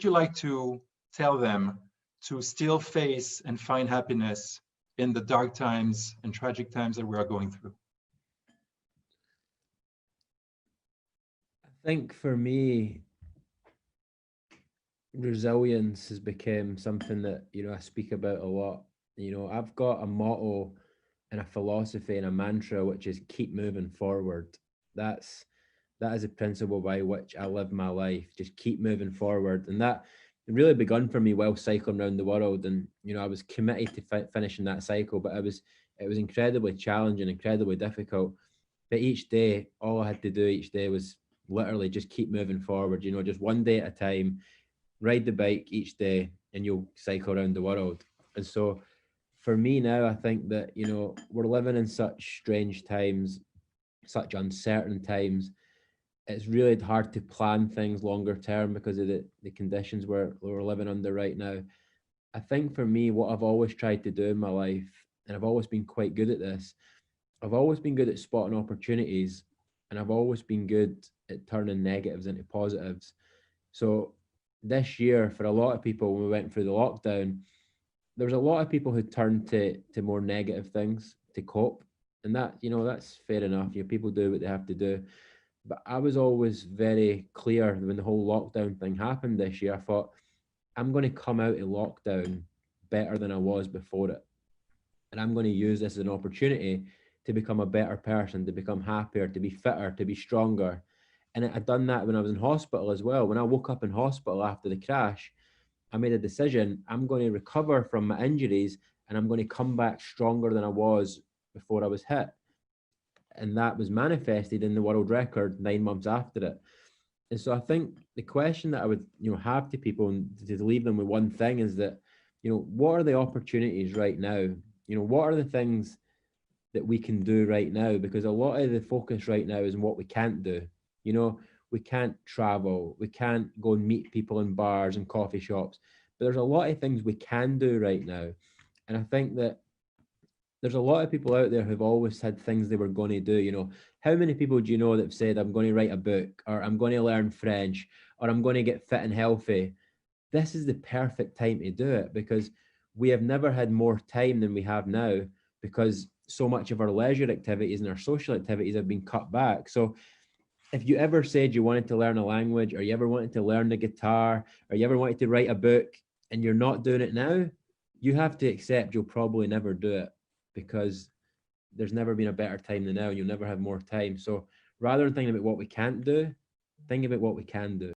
would you like to tell them to still face and find happiness in the dark times and tragic times that we are going through? I think for me, resilience has become something that, I speak about a lot. I've got a motto and a philosophy and a mantra, which is keep moving forward. That's that is a principle by which I live my life. Just keep moving forward, and that really begun for me while cycling around the world. And I was committed to finishing that cycle, but it was incredibly challenging, incredibly difficult. But each day, all I had to do each day was literally just keep moving forward. Just one day at a time. Ride the bike each day, and you'll cycle around the world. And so, for me now, I think that we're living in such strange times, such uncertain times. It's really hard to plan things longer term because of the conditions we're living under right now. I think for me, what I've always tried to do in my life, and I've always been quite good at this, I've always been good at spotting opportunities, and I've always been good at turning negatives into positives. So this year, for a lot of people, when we went through the lockdown, there was a lot of people who turned to more negative things to cope, and that's fair enough. People do what they have to do. But I was always very clear when the whole lockdown thing happened this year. I thought, I'm going to come out of lockdown better than I was before it. And I'm going to use this as an opportunity to become a better person, to become happier, to be fitter, to be stronger. And I'd done that when I was in hospital as well. When I woke up in hospital after the crash, I made a decision. I'm going to recover from my injuries, and I'm going to come back stronger than I was before I was hit. And that was manifested in the world record 9 months after it. And so I think the question that I would, have to people, and to leave them with one thing, is that, what are the opportunities right now? What are the things that we can do right now? Because a lot of the focus right now is on what we can't do. We can't travel, we can't go and meet people in bars and coffee shops, but there's a lot of things we can do right now. And I think that there's a lot of people out there who've always had things they were going to do. How many people do you know that have said, I'm going to write a book, or I'm going to learn French, or I'm going to get fit and healthy? This is the perfect time to do it, because we have never had more time than we have now, because so much of our leisure activities and our social activities have been cut back. So if you ever said you wanted to learn a language, or you ever wanted to learn the guitar, or you ever wanted to write a book, and you're not doing it now, you have to accept you'll probably never do it, because there's never been a better time than now, and you'll never have more time. So rather than thinking about what we can't do, think about what we can do.